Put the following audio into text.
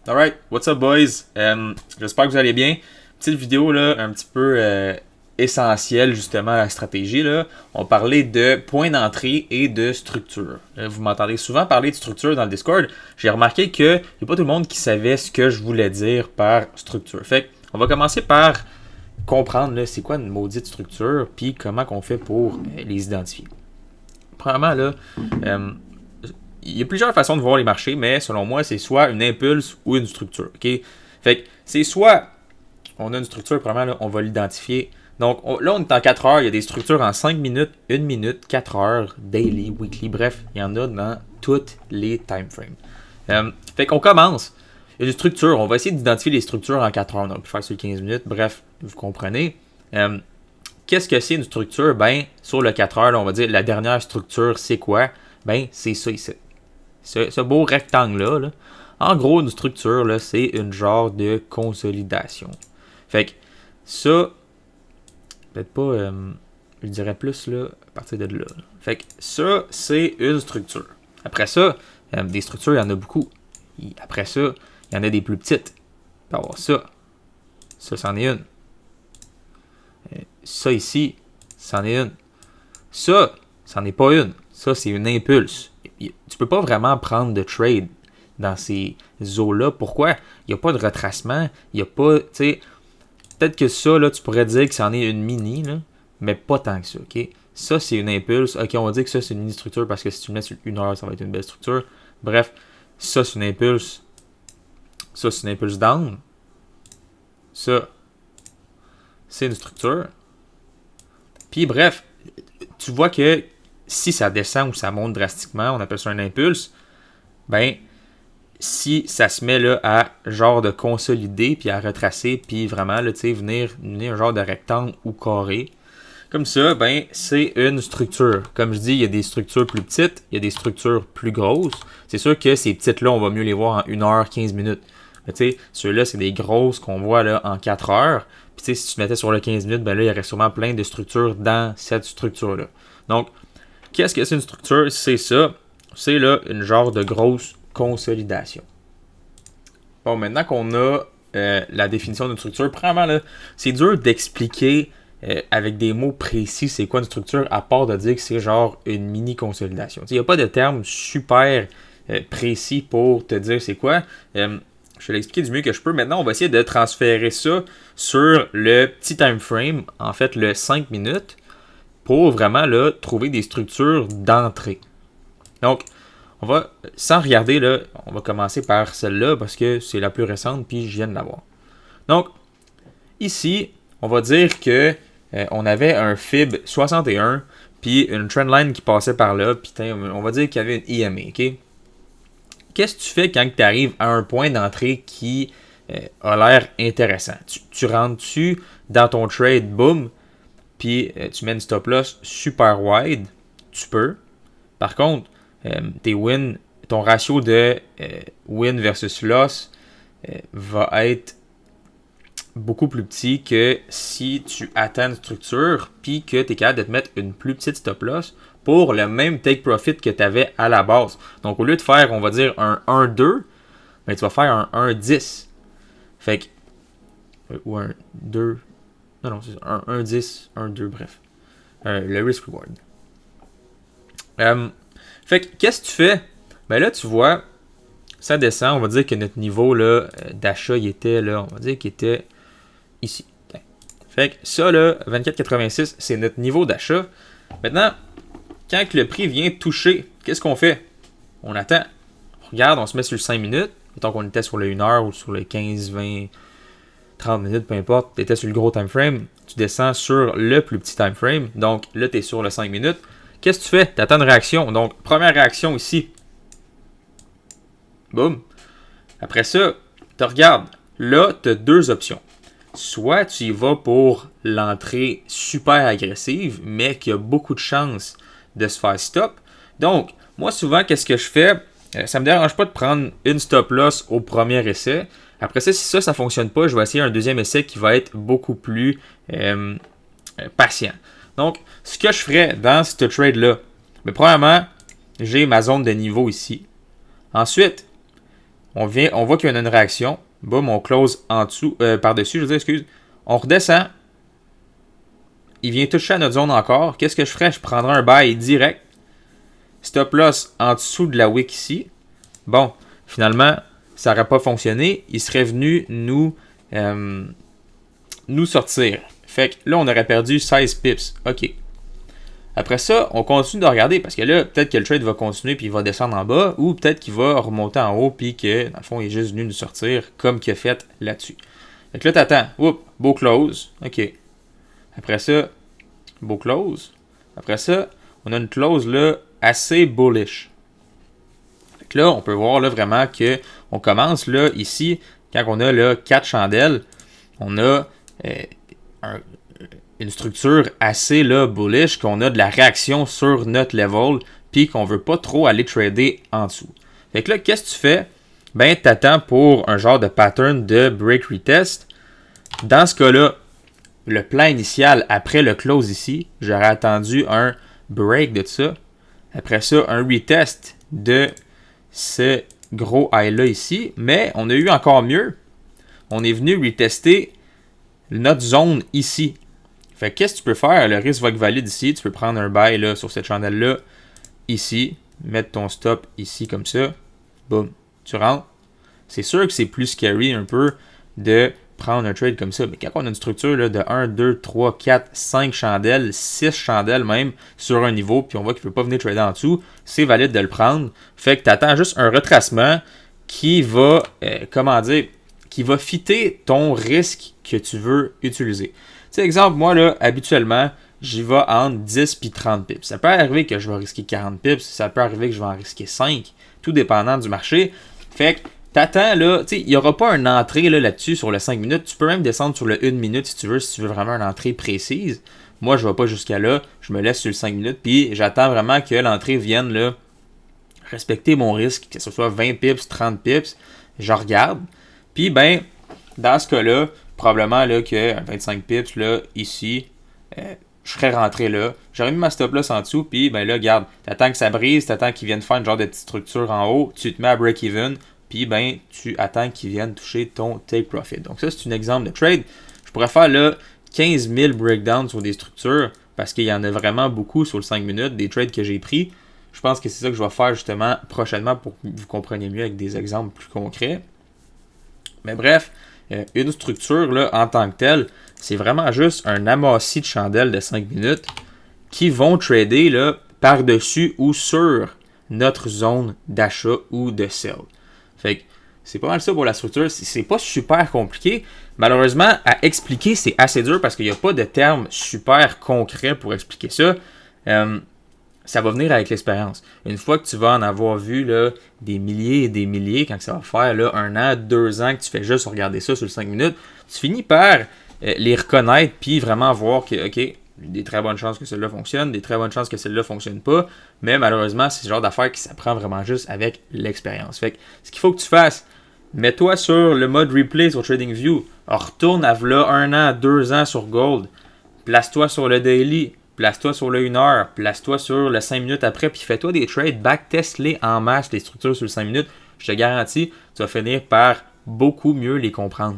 Alright, what's up boys? J'espère que vous allez bien. Petite vidéo là, un petit peu essentielle justement à la stratégie. Là. On parlait de points d'entrée et de structure. Vous m'entendez souvent parler de structure dans le Discord. J'ai remarqué qu'il n'y a pas tout le monde qui savait ce que je voulais dire par structure. Fait on va commencer par comprendre là, c'est quoi une maudite structure puis comment qu'on fait pour les identifier. Premièrement, là, il y a plusieurs façons de voir les marchés, mais selon moi, c'est soit une impulse ou une structure. Okay? Fait que c'est soit on a une structure, premièrement, là, on va l'identifier. Donc là, on est en 4 heures, il y a des structures en 5 minutes, 1 minute, 4 heures, daily, weekly, bref, il y en a dans toutes les time frames. Fait qu'on commence. Il y a une structure, on va essayer d'identifier les structures en 4 heures, on peut faire sur 15 minutes, bref, vous comprenez. Qu'est-ce que c'est une structure? Ben, sur le 4 heures, là, on va dire la dernière structure, c'est quoi? Ben, c'est ça ici. Ce beau rectangle-là, là, en gros, une structure, là, c'est une genre de consolidation. Fait que ça, peut-être pas, je dirais plus là, à partir de là. Fait que ça, c'est une structure. Après ça, des structures, il y en a beaucoup. Après ça, il y en a des plus petites. On peut avoir ça. Ça, c'en est une. Ça ici, c'en est une. Ça, c'en est pas une. Ça, c'est une impulse. Tu peux pas vraiment prendre de trade dans ces eaux-là. Pourquoi? Il n'y a pas de retracement. Il n'y a pas, tu sais, peut-être que ça, là, tu pourrais dire que c'en est une mini, là, mais pas tant que ça, ok? Ça, c'est une impulse. Ok, on va dire que ça, c'est une mini-structure parce que si tu le mets sur 1 heure, ça va être une belle structure. Bref, ça, c'est une impulse. Ça, c'est une impulse down. Ça, c'est une structure. Puis, bref, tu vois que si ça descend ou ça monte drastiquement, on appelle ça un impulse, ben, si ça se met là à genre de consolider, puis à retracer, puis vraiment, là, tu sais, venir un genre de rectangle ou carré, comme ça, ben, c'est une structure. Comme je dis, il y a des structures plus petites, il y a des structures plus grosses. C'est sûr que ces petites-là, on va mieux les voir en 1 heure, 15 minutes. Mais tu sais, ceux-là, c'est des grosses qu'on voit là en 4 heures. Puis tu sais, si tu mettais sur le 15 minutes, ben là, il y aurait sûrement plein de structures dans cette structure-là. Donc, qu'est-ce que c'est une structure? C'est ça. C'est là une genre de grosse consolidation. Bon, maintenant qu'on a la définition d'une structure, premièrement, là, c'est dur d'expliquer avec des mots précis c'est quoi une structure, à part de dire que c'est genre une mini-consolidation. Il n'y a pas de terme super précis pour te dire c'est quoi. Je vais l'expliquer du mieux que je peux. Maintenant, on va essayer de transférer ça sur le petit time frame, en fait le 5 minutes, pour vraiment là, trouver des structures d'entrée. Donc, on va, sans regarder, là, on va commencer par celle-là parce que c'est la plus récente puis je viens de l'avoir. Donc, ici, on va dire que on avait un FIB 61 puis une trendline qui passait par là, puis on va dire qu'il y avait une EMA, ok? Qu'est-ce que tu fais quand tu arrives à un point d'entrée qui a l'air intéressant? Tu rentres-tu dans ton trade, boom, puis tu mets une stop loss super wide, tu peux. Par contre, tes wins, ton ratio de win versus loss va être beaucoup plus petit que si tu attends une structure puis que tu es capable de te mettre une plus petite stop loss pour le même take profit que tu avais à la base. Donc, au lieu de faire, on va dire, un 1-2, ben, tu vas faire un 1-10. Fait que, ou un 2, non, c'est un 1-10, 1-2, bref. Le risk reward. Fait que, qu'est-ce que tu fais? Ben là, tu vois, ça descend. On va dire que notre niveau là, d'achat, il était là, on va dire qu'il était ici. Fait que ça, là, 24,86, c'est notre niveau d'achat. Maintenant, quand le prix vient toucher, qu'est-ce qu'on fait? On attend. On regarde, on se met sur le 5 minutes. Mettons qu'on était sur le 1 heure ou sur les 15, 20, 30 minutes, peu importe. Tu étais sur le gros time frame. Tu descends sur le plus petit time frame. Donc là, tu es sur le 5 minutes. Qu'est-ce que tu fais? Tu attends une réaction. Donc, première réaction ici. Boum. Après ça, tu regardes. Là, tu as deux options. Soit tu y vas pour l'entrée super agressive, mais qui a beaucoup de chances de se faire stop. Donc, moi, souvent, qu'est-ce que je fais? Ça me dérange pas de prendre une stop loss au premier essai. Après ça, si ça ne fonctionne pas, je vais essayer un deuxième essai qui va être beaucoup plus patient. Donc, ce que je ferais dans ce trade-là, mais premièrement, j'ai ma zone de niveau ici. Ensuite, On voit qu'il y a une réaction. Boum, on close en dessous, par-dessus, je veux dire, excuse. On redescend. Il vient toucher à notre zone encore. Qu'est-ce que je ferais? Je prendrais un buy direct. Stop loss en dessous de la wick ici. Bon, finalement, ça n'aurait pas fonctionné. Il serait venu nous sortir. Fait que là, on aurait perdu 16 pips. OK. Après ça, on continue de regarder parce que là, peut-être que le trade va continuer puis il va descendre en bas ou peut-être qu'il va remonter en haut puis que, dans le fond, il est juste venu nous sortir comme qu'il a fait là-dessus. Fait que là, t'attends. Oups, beau close. OK. Après ça, beau close. Après ça, on a une close là assez bullish. Fait que là, on peut voir là vraiment que on commence là ici, quand on a là 4 chandelles, on a une structure assez là bullish, qu'on a de la réaction sur notre level, puis qu'on veut pas trop aller trader en dessous. Fait que là, qu'est-ce que tu fais? Ben, t'attends pour un genre de pattern de break retest. Dans ce cas-là, le plan initial après le close ici, j'aurais attendu un break de ça. Après ça, un retest de ce gros high-là ici. Mais on a eu encore mieux. On est venu retester notre zone ici. Fait que qu'est-ce que tu peux faire? Le risque va être valide ici. Tu peux prendre un buy là, sur cette chandelle-là, ici. Mettre ton stop ici comme ça. Boum. Tu rentres. C'est sûr que c'est plus scary un peu de prendre un trade comme ça. Mais quand on a une structure là, de 1, 2, 3, 4, 5 chandelles, 6 chandelles même sur un niveau, puis on voit qu'il ne peut pas venir trader en dessous, c'est valide de le prendre. Fait que tu attends juste un retracement qui va, qui va fitter ton risque que tu veux utiliser. Tu sais, exemple, moi, là, habituellement, j'y vais entre 10 et 30 pips. Ça peut arriver que je vais risquer 40 pips, ça peut arriver que je vais en risquer 5, tout dépendant du marché. Fait que t'attends, là, tu sais, il n'y aura pas une entrée là-dessus sur le 5 minutes. Tu peux même descendre sur le 1 minute si tu veux vraiment une entrée précise. Moi, je ne vais pas jusqu'à là. Je me laisse sur le 5 minutes. Puis, j'attends vraiment que l'entrée vienne là, respecter mon risque, que ce soit 20 pips, 30 pips. Je regarde. Puis, ben, dans ce cas-là, probablement là, que 25 pips, là, ici, je serais rentré là. J'aurais mis ma stop loss en dessous. Puis, ben là, regarde, t'attends que ça brise, t'attends qu'il vienne faire une genre de petite structure en haut. Tu te mets à break-even. Puis, ben, tu attends qu'ils viennent toucher ton take profit. Donc, ça, c'est un exemple de trade. Je pourrais faire là 15 000 breakdowns sur des structures parce qu'il y en a vraiment beaucoup sur le 5 minutes, des trades que j'ai pris. Je pense que c'est ça que je vais faire justement prochainement pour que vous compreniez mieux avec des exemples plus concrets. Mais bref, une structure là, en tant que telle, c'est vraiment juste un amassis de chandelles de 5 minutes qui vont trader là, par-dessus ou sur notre zone d'achat ou de sell. Fait que c'est pas mal ça pour la structure. C'est pas super compliqué. Malheureusement, à expliquer, c'est assez dur parce qu'il n'y a pas de termes super concrets pour expliquer ça. Ça va venir avec l'expérience. Une fois que tu vas en avoir vu là, des milliers et des milliers, quand ça va faire là, 1 an, 2 ans que tu fais juste regarder ça sur le 5 minutes, tu finis par les reconnaître puis vraiment voir que, OK, des très bonnes chances que celle-là fonctionne, des très bonnes chances que celle-là ne fonctionne pas, mais malheureusement, c'est ce genre d'affaire qui s'apprend vraiment juste avec l'expérience. Fait que ce qu'il faut que tu fasses, mets-toi sur le mode replay sur TradingView, retourne à là 1 an, 2 ans sur Gold, place-toi sur le daily, place-toi sur le 1 heure, place-toi sur le 5 minutes après, puis fais-toi des trades, backtest-les en masse, les structures sur le 5 minutes, je te garantis, tu vas finir par beaucoup mieux les comprendre.